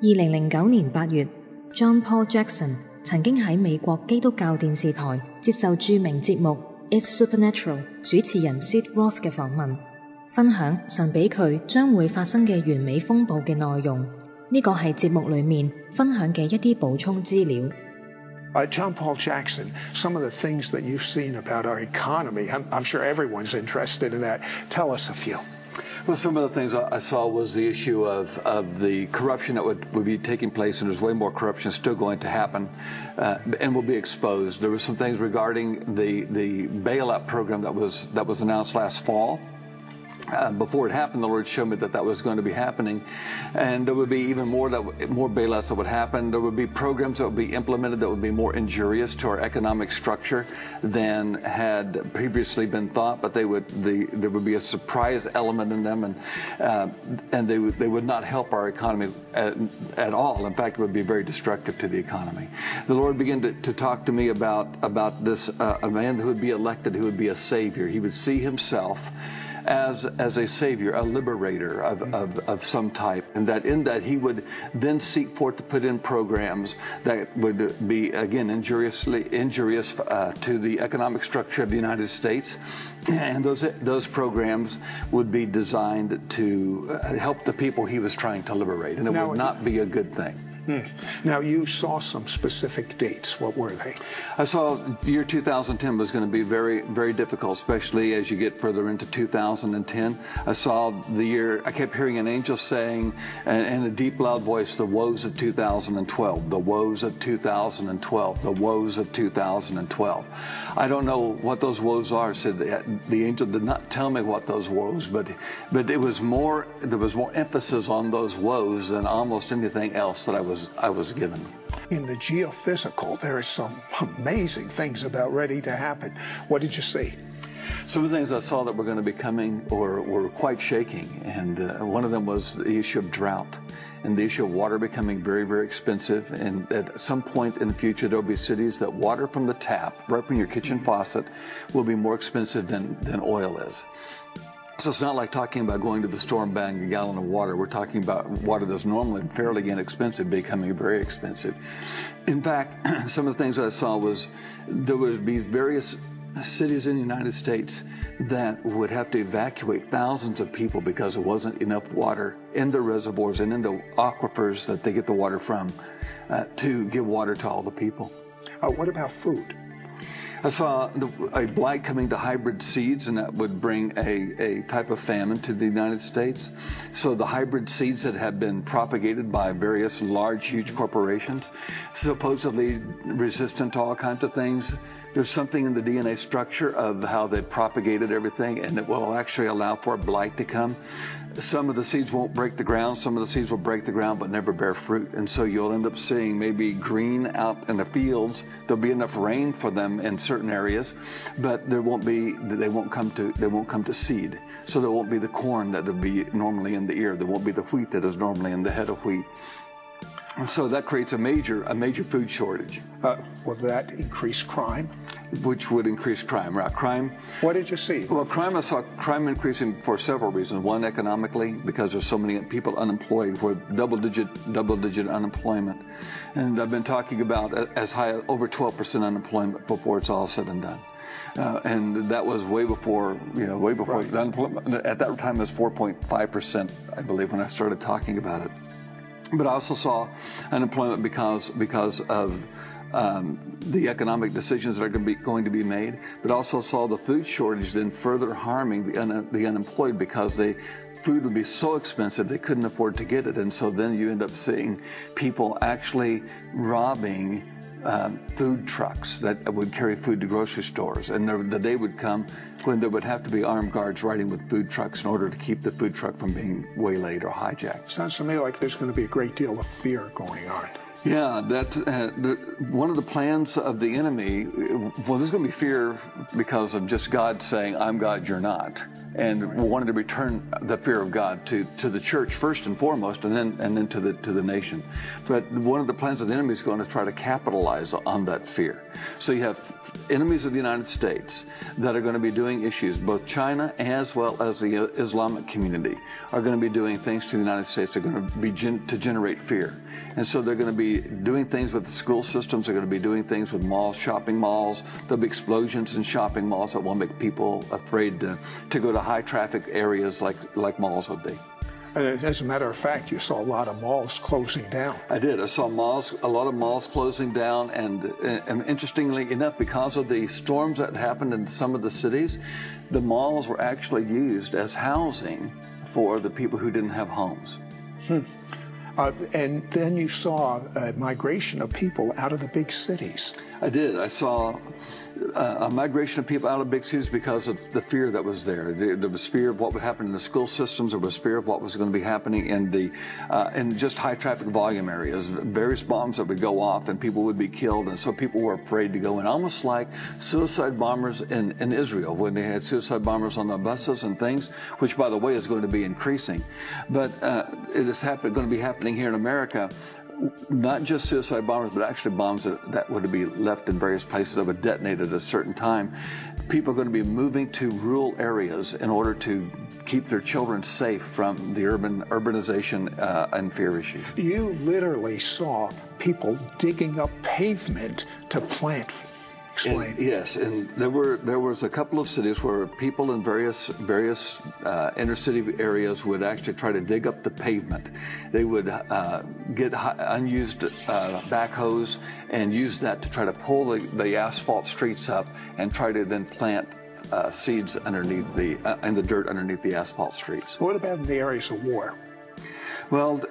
2009年8月 John Paul Jackson 曾經喺美國基督教電視台接受著名節目 It's Supernatural 主持人 Sid Roth 嘅訪問，分享神俾佢將會發生嘅完美風暴嘅內容。呢個係節目裏面分享嘅一啲補充資料。John Paul Jackson, some of the things that you've seen about our economy, I'm sure everyone's interested in that. Tell us a few. Well, some of the things I saw was the issue of the corruption that would be taking place, and there's way more corruption still going to happen and will be exposed. There were some things regarding the bailout program that was announced last fall. Before it happened, the Lord showed me that was going to be happening, and there would be even more bailouts that would happen. There would be programs that would be implemented that would be more injurious to our economic structure than had previously been thought. But there would be a surprise element in them, and they would not help our economy at all. In fact, it would be very destructive to the economy. The Lord began to talk to me about this a man who would be elected, who would be a savior. He would see himself as a savior, a liberator of some type, and that in that he would then seek forth to put in programs that would be, again, injurious to the economic structure of the United States, and those programs would be designed to help the people he was trying to liberate, and it would not be a good thing. Now, you saw some specific dates. What were they? I saw year 2010 was going to be very, very difficult, especially as you get further into 2010. I saw the year, I kept hearing an angel saying, in a deep, loud voice, the woes of 2012, the woes of 2012, the woes of 2012. I don't know what those woes are, said the angel did not tell me what those woes, but it was more, there was more emphasis on those woes than almost anything else that I was given. In the geophysical, there are some amazing things about ready to happen. What did you see? Some of the things I saw that were going to be coming were quite shaking, and one of them was the issue of drought and the issue of water becoming very, very expensive. And at some point in the future, there will be cities that water from the tap, right from your kitchen faucet, will be more expensive than oil is. So it's not like talking about going to the store and buying a gallon of water. We're talking about water that's normally fairly inexpensive becoming very expensive. In fact, some of the things that I saw was there would be various cities in the United States that would have to evacuate thousands of people because there wasn't enough water in the reservoirs and in the aquifers that they get the water from to give water to all the people. What about food? I saw a blight coming to hybrid seeds, and that would bring a type of famine to the United States. So the hybrid seeds that have been propagated by various large, huge corporations, supposedly resistant to all kinds of things, there's something in the DNA structure of how they propagated everything, and it will actually allow for a blight to come. Some of the seeds won't break the ground. Some of the seeds will break the ground but never bear fruit. And so you'll end up seeing maybe green out in the fields. There'll be enough rain for them in certain areas, but they won't come to seed. So there won't be the corn that would be normally in the ear. There won't be the wheat that is normally in the head of wheat. And so that creates a major food shortage. Will that increase crime? Which would increase crime, right? Crime. What did you see? Well, I saw crime increasing for several reasons. One, economically, because there's so many people unemployed, with double-digit unemployment. And I've been talking about as high as over 12% unemployment before it's all said and done. And that was way before, right. The unemployment at that time was 4.5%, I believe, when I started talking about it. But I also saw unemployment because of the economic decisions that are going to be made, but also saw the food shortage then further harming the unemployed because food would be so expensive they couldn't afford to get it. And so then you end up seeing people actually robbing food trucks that would carry food to grocery stores. And the day would come when there would have to be armed guards riding with food trucks in order to keep the food truck from being waylaid or hijacked. Sounds to me like there's going to be a great deal of fear going on. Yeah, one of the plans of the enemy, well, there's going to be fear because of just God saying, I'm God, you're not. And we wanted to return the fear of God to the church first and foremost, and then to the nation. But one of the plans of the enemy is going to try to capitalize on that fear. So you have enemies of the United States that are going to be doing issues. Both China as well as the Islamic community are going to be doing things to the United States that are going to be to generate fear. And so they're going to be doing things with the school systems. They're going to be doing things with malls, shopping malls. There'll be explosions in shopping malls that will make people afraid to go to high traffic areas like malls would be. As a matter of fact, you saw a lot of malls closing down. I did. I saw a lot of malls closing down, and interestingly enough, because of the storms that happened in some of the cities, the malls were actually used as housing for the people who didn't have homes. And then you saw a migration of people out of the big cities. I did. I saw a migration of people out of big cities because of the fear that was there. There was fear of what would happen in the school systems. There was fear of what was going to be happening in just high traffic volume areas. Various bombs that would go off and people would be killed, and so people were afraid to go in. Almost like suicide bombers in Israel, when they had suicide bombers on the buses and things, which, by the way, is going to be increasing. But it is going to be happening here in America. Not just suicide bombers, but actually bombs that would be left in various places that would detonate at a certain time. People are going to be moving to rural areas in order to keep their children safe from the urbanization and fear issues. You literally saw people digging up pavement to plant. Explain. Yes, and there was a couple of cities where people in various inner city areas would actually try to dig up the pavement. They would get unused backhoes and use that to try to pull the asphalt streets up and try to then plant seeds underneath in the dirt underneath the asphalt streets. What about in the areas of war? Well,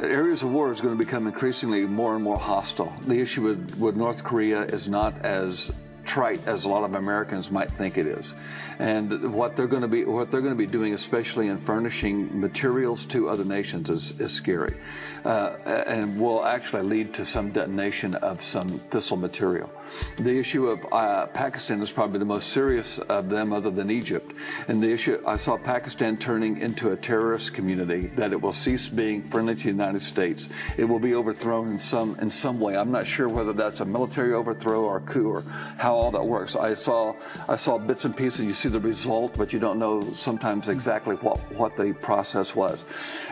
areas of war is going to become increasingly more and more hostile. The issue with North Korea is not as trite as a lot of Americans might think it is, and what they're going to be doing, especially in furnishing materials to other nations, is scary, and will actually lead to some detonation of some fissile material. The issue of Pakistan is probably the most serious of them, other than Egypt. And the issue, I saw Pakistan turning into a terrorist community, that it will cease being friendly to the United States. It will be overthrown in some way. I'm not sure whether that's a military overthrow or a coup or how all that works. I saw bits and pieces. You see the result, but you don't know sometimes exactly what the process was.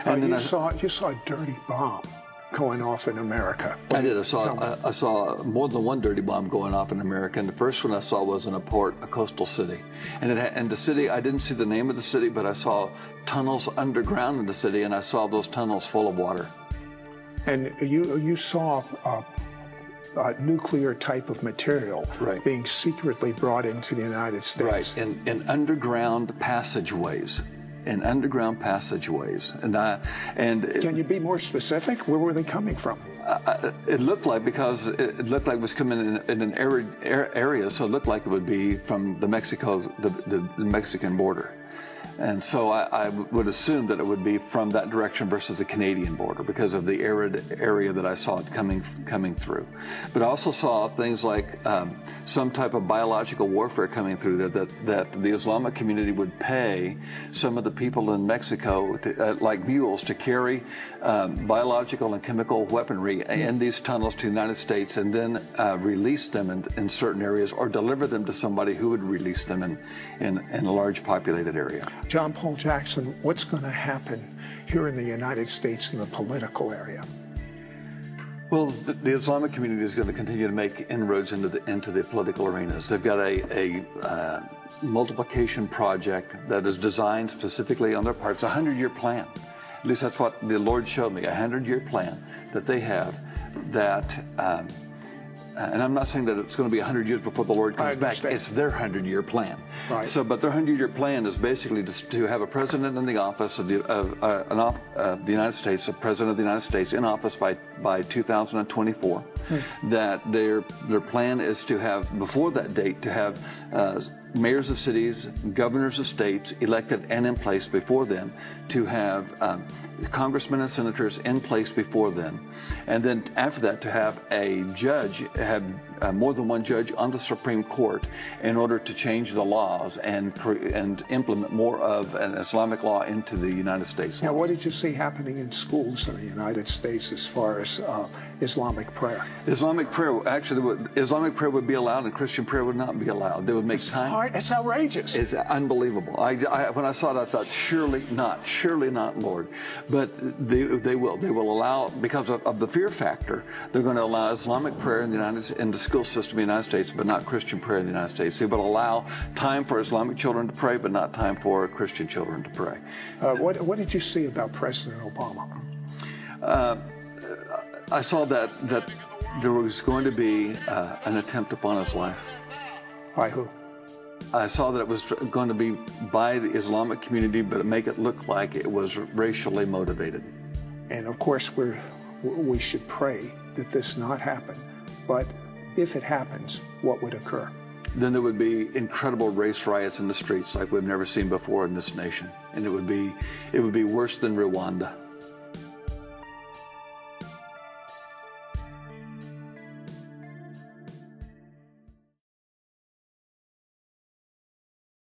And then you saw a dirty bomb going off in America. I did. I saw more than one dirty bomb going off in America, and the first one I saw was in a coastal city. And the city, I didn't see the name of the city, but I saw tunnels underground in the city, and I saw those tunnels full of water. And you saw a nuclear type of material being secretly brought into the United States. Right, in underground passageways. In underground passageways, and can you be more specific? Where were they coming from? It looked like, because it looked like it was coming in an arid area, so it looked like it would be from the Mexican border. And so I would assume that it would be from that direction versus the Canadian border, because of the arid area that I saw it coming through. But I also saw things like some type of biological warfare coming through that the Islamic community would pay some of the people in Mexico, like mules, to carry biological and chemical weaponry in these tunnels to the United States, and then release them in certain areas, or deliver them to somebody who would release them in a large populated area. John Paul Jackson, what's going to happen here in the United States in the political area? Well, the Islamic community is going to continue to make inroads into the political arenas. They've got a multiplication project that is designed specifically on their part. It's a 100-year plan. At least that's what the Lord showed me, a 100-year plan that they have that... and I'm not saying that it's going to be 100 years before the Lord comes back. It's their 100-year plan. Right. So, but their 100-year plan is basically to have a president in the office of the United States, a president of the United States in office by 2024. That their plan is to have, before that date, to have mayors of cities, governors of states elected and in place before then, to have congressmen and senators in place before then, and then after that to have a judge, have more than one judge on the Supreme Court in order to change the laws and implement more of an Islamic law into the United States. Now, what did you see happening in schools in the United States as far as Islamic prayer? Islamic prayer would be allowed, and Christian prayer would not be allowed. They would make time. It's outrageous. It's unbelievable. When I saw it, I thought, surely not, Lord. But they will allow, because of the fear factor, they're going to allow Islamic prayer in the school system in the United States, but not Christian prayer in the United States. They will allow time for Islamic children to pray, but not time for Christian children to pray. What did you see about President Obama? I saw that there was going to be an attempt upon his life. By who? I saw that it was going to be by the Islamic community, but make it look like it was racially motivated. And of course, we should pray that this not happen. But if it happens, what would occur? Then there would be incredible race riots in the streets like we've never seen before in this nation, and it would be worse than Rwanda.